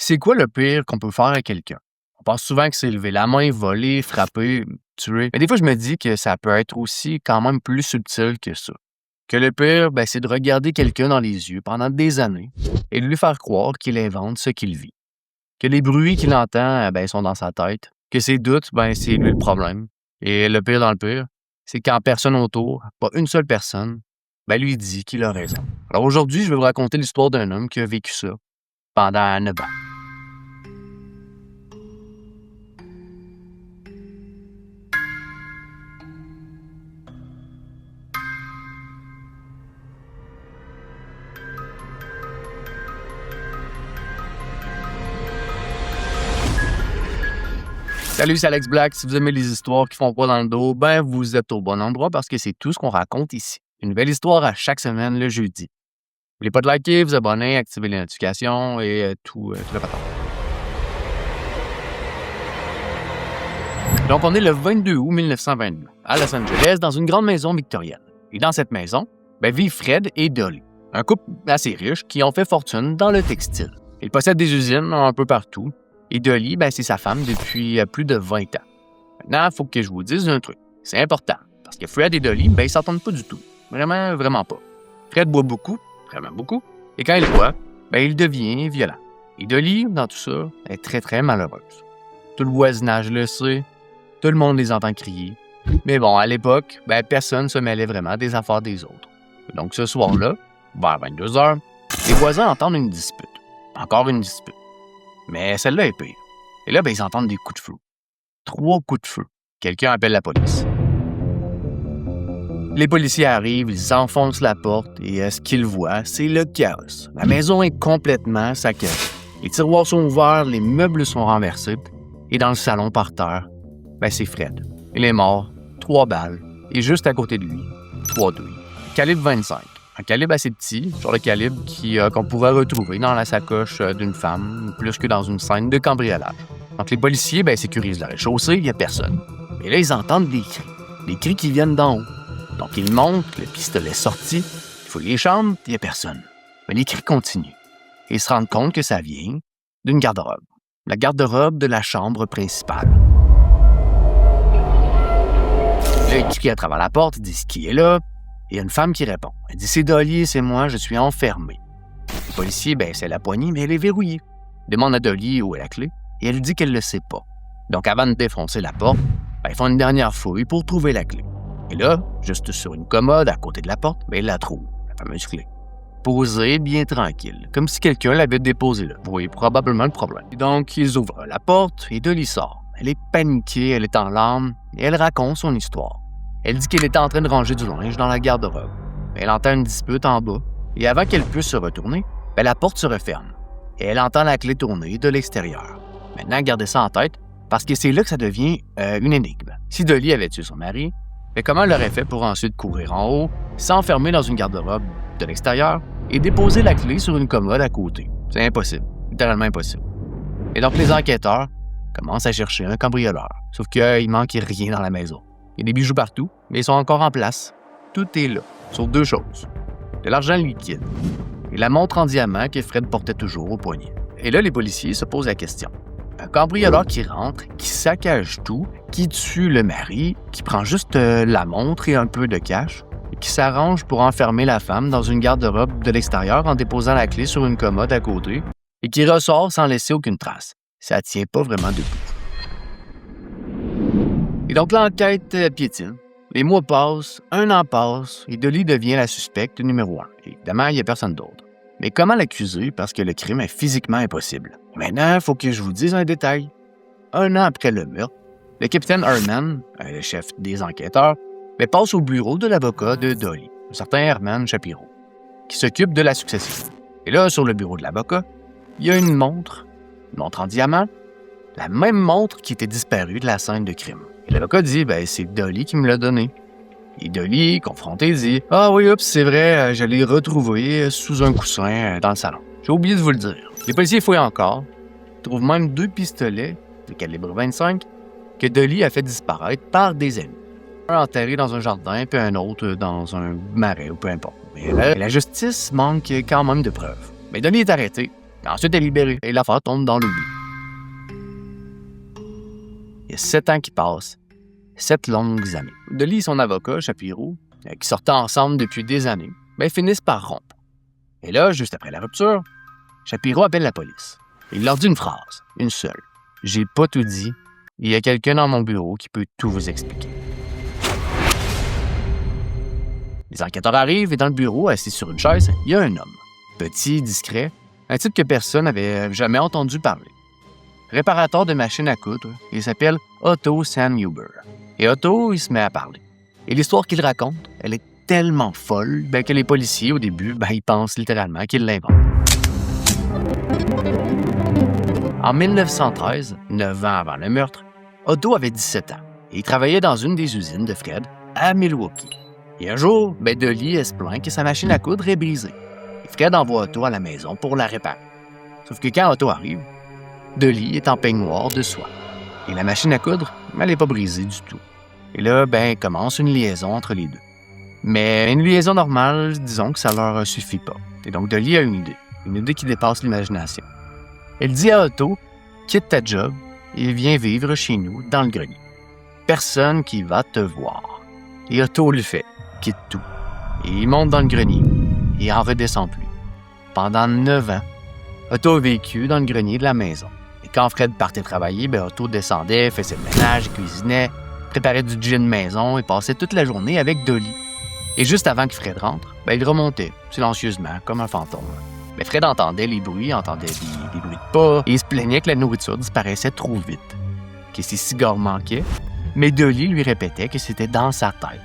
C'est quoi le pire qu'on peut faire à quelqu'un? On pense souvent que c'est lever la main, voler, frapper, tuer. Mais des fois, je me dis que ça peut être aussi quand même plus subtil que ça. Que le pire, c'est de regarder quelqu'un dans les yeux pendant des années et de lui faire croire qu'il invente ce qu'il vit. Que les bruits qu'il entend, sont dans sa tête. Que ses doutes, c'est lui le problème. Et le pire dans le pire, c'est quand personne autour, pas une seule personne, lui dit qu'il a raison. Alors aujourd'hui, je vais vous raconter l'histoire d'un homme qui a vécu ça pendant 9 ans. Salut, c'est Alex Black. Si vous aimez les histoires qui font pas dans le dos, vous êtes au bon endroit parce que c'est tout ce qu'on raconte ici. Une belle histoire à chaque semaine le jeudi. N'oubliez pas de liker, vous abonner, activer les notifications et tout le patron. Donc, on est le 22 août 1922 à Los Angeles dans une grande maison victorienne. Et dans cette maison, vivent Fred et Dolly, un couple assez riche qui ont fait fortune dans le textile. Ils possèdent des usines un peu partout. Et Dolly, c'est sa femme depuis plus de 20 ans. Maintenant, il faut que je vous dise un truc. C'est important, parce que Fred et Dolly, ils s'entendent pas du tout. Vraiment, vraiment pas. Fred boit beaucoup, vraiment beaucoup, et quand il boit, il devient violent. Et Dolly, dans tout ça, est très, très malheureuse. Tout le voisinage le sait, tout le monde les entend crier. Mais bon, à l'époque, personne ne se mêlait vraiment des affaires des autres. Donc ce soir-là, vers 22h, les voisins entendent une dispute. Encore une dispute. Mais celle-là est pire. Et là, ils entendent des coups de feu. 3 coups de feu. Quelqu'un appelle la police. Les policiers arrivent, ils enfoncent la porte et ce qu'ils voient, c'est le chaos. La maison est complètement saccagée. Les tiroirs sont ouverts, les meubles sont renversés et dans le salon par terre, c'est Fred. Il est mort, 3 balles et juste à côté de lui, 3 douilles. Calibre 25. Un calibre assez petit, genre le calibre qu'on pourrait retrouver dans la sacoche d'une femme, plus que dans une scène de cambriolage. Donc les policiers sécurisent le rez-de-chaussée, il n'y a personne. Mais là, ils entendent des cris qui viennent d'en haut. Donc ils montent, le pistolet sorti, ils fouillent les chambres, il n'y a personne. Mais les cris continuent. Et ils se rendent compte que ça vient d'une garde-robe. La garde-robe de la chambre principale. Là, ils crient à travers la porte, ils disent qui est là. Il y a une femme qui répond. Elle dit « C'est Dolly, c'est moi, je suis enfermée. » Le policier, c'est la poignée, mais elle est verrouillée. Il demande à Dolly où est la clé, et elle dit qu'elle ne le sait pas. Donc, avant de défoncer la porte, ils font une dernière fouille pour trouver la clé. Et là, juste sur une commode à côté de la porte, ils la trouvent, la fameuse clé. Posée, bien tranquille, comme si quelqu'un l'avait déposée là. Vous voyez probablement le problème. Et donc, ils ouvrent la porte, et Dolly sort. Elle est paniquée, elle est en larmes, et elle raconte son histoire. Elle dit qu'elle était en train de ranger du linge dans la garde-robe. Elle entend une dispute en bas, et avant qu'elle puisse se retourner, la porte se referme. Et elle entend la clé tourner de l'extérieur. Maintenant, gardez ça en tête, parce que c'est là que ça devient une énigme. Si Dolly avait tué son mari, comment elle aurait fait pour ensuite courir en haut, s'enfermer dans une garde-robe de l'extérieur et déposer la clé sur une commode à côté? C'est impossible, littéralement impossible. Et donc les enquêteurs commencent à chercher un cambrioleur, sauf qu'il manque rien dans la maison. Il y a des bijoux partout, mais ils sont encore en place. Tout est là, sauf 2 choses. De l'argent liquide et la montre en diamant que Fred portait toujours au poignet. Et là, les policiers se posent la question. Un cambrioleur qui rentre, qui saccage tout, qui tue le mari, qui prend juste la montre et un peu de cash, et qui s'arrange pour enfermer la femme dans une garde-robe de l'extérieur en déposant la clé sur une commode à côté, et qui ressort sans laisser aucune trace. Ça tient pas vraiment debout. Et donc, l'enquête piétine. Les mois passent, 1 an passe, et Dolly devient la suspecte numéro 1. Évidemment, il n'y a personne d'autre. Mais comment l'accuser parce que le crime est physiquement impossible? Maintenant, il faut que je vous dise un détail. 1 an après le meurtre, le capitaine Herman, le chef des enquêteurs, passe au bureau de l'avocat de Dolly, un certain Herman Shapiro, qui s'occupe de la succession. Et là, sur le bureau de l'avocat, il y a une montre en diamant, la même montre qui était disparue de la scène de crime. Et l'avocat dit, c'est Dolly qui me l'a donnée. Et Dolly, confrontée, dit, « Ah oui, oups, c'est vrai, je l'ai retrouvée sous un coussin dans le salon. J'ai oublié de vous le dire. » Les policiers fouillent encore, trouvent même 2 pistolets de calibre 25 que Dolly a fait disparaître par des amis. Un enterré dans un jardin, puis un autre dans un marais, ou peu importe. Mais là, la justice manque quand même de preuves. Mais Dolly est arrêtée, Ensuite, elle est libérée et l'affaire tombe dans l'oubli. Il y a 7 ans qui passent, 7 longues années. Dolly et son avocat, Shapiro, qui sortaient ensemble depuis des années, finissent par rompre. Et là, juste après la rupture, Shapiro appelle la police. Il leur dit une phrase, une seule. « J'ai pas tout dit. Il y a quelqu'un dans mon bureau qui peut tout vous expliquer. » Les enquêteurs arrivent et dans le bureau, assis sur une chaise, il y a un homme. Petit, discret, un type que personne n'avait jamais entendu parler. Réparateur de machines à coudre, il s'appelle Otto Sandhuber. Et Otto, il se met à parler. Et l'histoire qu'il raconte, elle est tellement folle que les policiers, au début, ils pensent littéralement qu'il l'invente. En 1913, 9 ans avant le meurtre, Otto avait 17 ans et il travaillait dans une des usines de Fred à Milwaukee. Et un jour, Dolly elle se plaint que sa machine à coudre est brisée. Et Fred envoie Otto à la maison pour la réparer. Sauf que quand Otto arrive, Dolly est en peignoir de soie. Et la machine à coudre, elle n'est pas brisée du tout. Et là, commence une liaison entre les deux. Mais une liaison normale, disons que ça leur suffit pas. Et donc Dolly a une idée qui dépasse l'imagination. Elle dit à Otto, quitte ta job et viens vivre chez nous dans le grenier. Personne qui va te voir. Et Otto le fait, quitte tout. Et il monte dans le grenier et il en redescend plus. Pendant 9 ans, Otto a vécu dans le grenier de la maison. Et quand Fred partait travailler, Otto descendait, faisait le ménage, cuisinait, préparait du gin maison et passait toute la journée avec Dolly. Et juste avant que Fred rentre, il remontait, silencieusement, comme un fantôme. Mais Fred entendait les bruits, entendait des bruits de pas, et il se plaignait que la nourriture disparaissait trop vite, que ses cigares manquaient, mais Dolly lui répétait que c'était dans sa tête.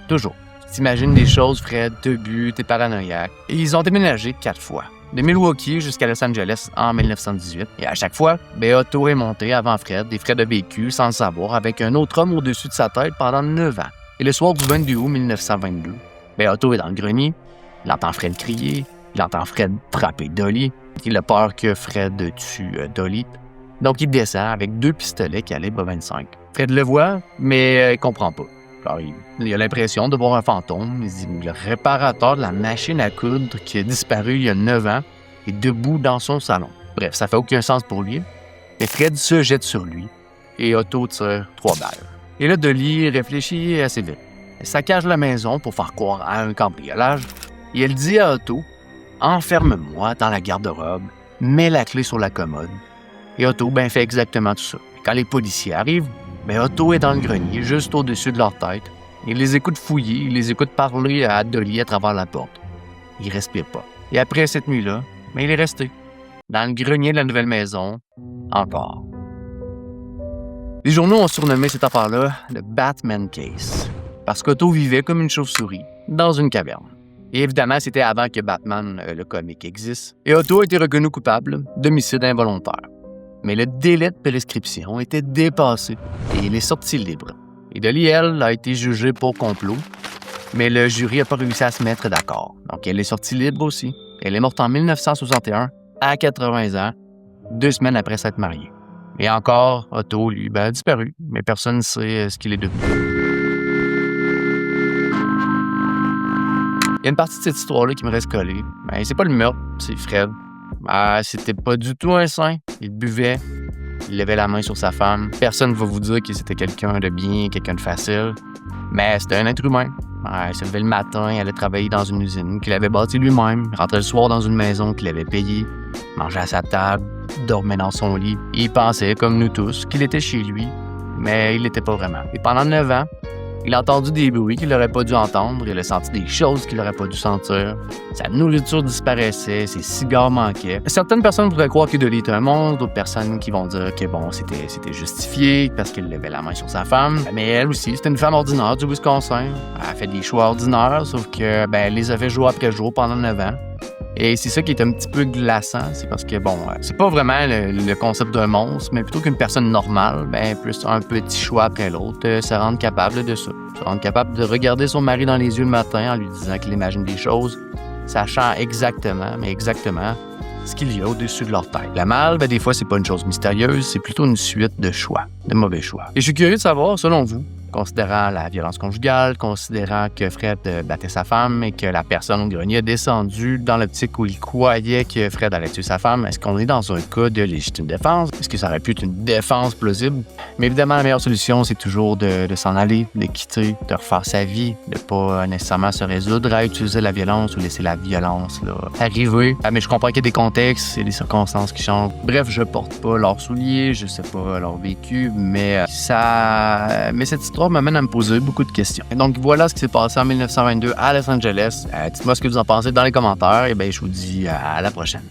Toujours. Tu t'imagines des choses, Fred, t'as bu, t'es paranoïaque. Et ils ont déménagé 4 fois. De Milwaukee jusqu'à Los Angeles en 1918. Et à chaque fois, Otto est monté avant Fred, et Fred a vécu, sans le savoir, avec un autre homme au-dessus de sa tête pendant 9 ans. Et le soir du 22 août 1922, Otto est dans le grenier, il entend Fred crier, il entend Fred frapper Dolly, il a peur que Fred tue Dolly. Donc il descend avec 2 pistolets calibre 25. Fred le voit, mais il comprend pas. Alors, il a l'impression de voir un fantôme. Il dit, le réparateur de la machine à coudre qui a disparu il y a 9 ans est debout dans son salon. Bref, ça fait aucun sens pour lui. Mais Fred se jette sur lui et Otto tire 3 balles. Et là, Dolly réfléchit assez vite. Elle saccage la maison pour faire croire à un cambriolage et elle dit à Otto, « Enferme-moi dans la garde-robe, mets la clé sur la commode. » Et Otto fait exactement tout ça. Et quand les policiers arrivent, Otto est dans le grenier, juste au-dessus de leur tête. Il les écoute fouiller, il les écoute parler à Dolly à travers la porte. Il respire pas. Et après cette nuit-là, il est resté. Dans le grenier de la nouvelle maison, encore. Les journaux ont surnommé cette affaire-là le Batman Case. Parce qu'Otto vivait comme une chauve-souris, dans une caverne. Et évidemment, c'était avant que Batman, le comique, existe. Et Otto a été reconnu coupable d'homicide involontaire. Mais le délai de prescription était dépassé et il est sorti libre. Et Dolly, elle, a été jugée pour complot, mais le jury n'a pas réussi à se mettre d'accord. Donc, elle est sortie libre aussi. Elle est morte en 1961, à 80 ans, 2 semaines après s'être mariée. Et encore, Otto, lui, a disparu, mais personne ne sait ce qu'il est devenu. Il y a une partie de cette histoire-là qui me reste collée. C'est pas le meurtre, c'est Fred. C'était pas du tout un saint. Il buvait, il levait la main sur sa femme. Personne ne va vous dire que c'était quelqu'un de bien, quelqu'un de facile. Mais c'était un être humain. Il se levait le matin, il allait travailler dans une usine qu'il avait bâtie lui-même. Il rentrait le soir dans une maison qu'il avait payée. Mangeait à sa table, dormait dans son lit. Il pensait, comme nous tous, qu'il était chez lui. Mais il l'était pas vraiment. Et pendant 9 ans, il a entendu des bruits qu'il n'aurait pas dû entendre, il a senti des choses qu'il n'aurait pas dû sentir. Sa nourriture disparaissait, ses cigares manquaient. Certaines personnes pourraient croire que Dolly était un monstre, d'autres personnes qui vont dire que c'était justifié parce qu'il levait la main sur sa femme. Mais elle aussi, c'était une femme ordinaire du Wisconsin. Elle a fait des choix ordinaires, sauf que elle les a fait jour après jour pendant 9 ans. Et c'est ça qui est un petit peu glaçant, c'est parce que, c'est pas vraiment le concept d'un monstre, mais plutôt qu'une personne normale, plus un petit choix après l'autre, se rendre capable de ça. Se rendre capable de regarder son mari dans les yeux le matin en lui disant qu'il imagine des choses, sachant exactement ce qu'il y a au-dessus de leur tête. La mal, des fois, c'est pas une chose mystérieuse, c'est plutôt une suite de choix, de mauvais choix. Et je suis curieux de savoir, selon vous, considérant la violence conjugale, considérant que Fred battait sa femme et que la personne au grenier a descendu dans l'optique où il croyait que Fred allait tuer sa femme. Est-ce qu'on est dans un cas de légitime défense? Est-ce que ça aurait pu être une défense plausible? Mais évidemment, la meilleure solution, c'est toujours de s'en aller, de quitter, de refaire sa vie, de pas nécessairement se résoudre à utiliser la violence ou laisser la violence là, arriver. Mais je comprends qu'il y a des contextes et des circonstances qui changent. Bref, je porte pas leurs souliers, je sais pas leur vécu, mais cette histoire m'amène à me poser beaucoup de questions. Et donc voilà ce qui s'est passé en 1922 à Los Angeles. Dites-moi ce que vous en pensez dans les commentaires et je vous dis à la prochaine.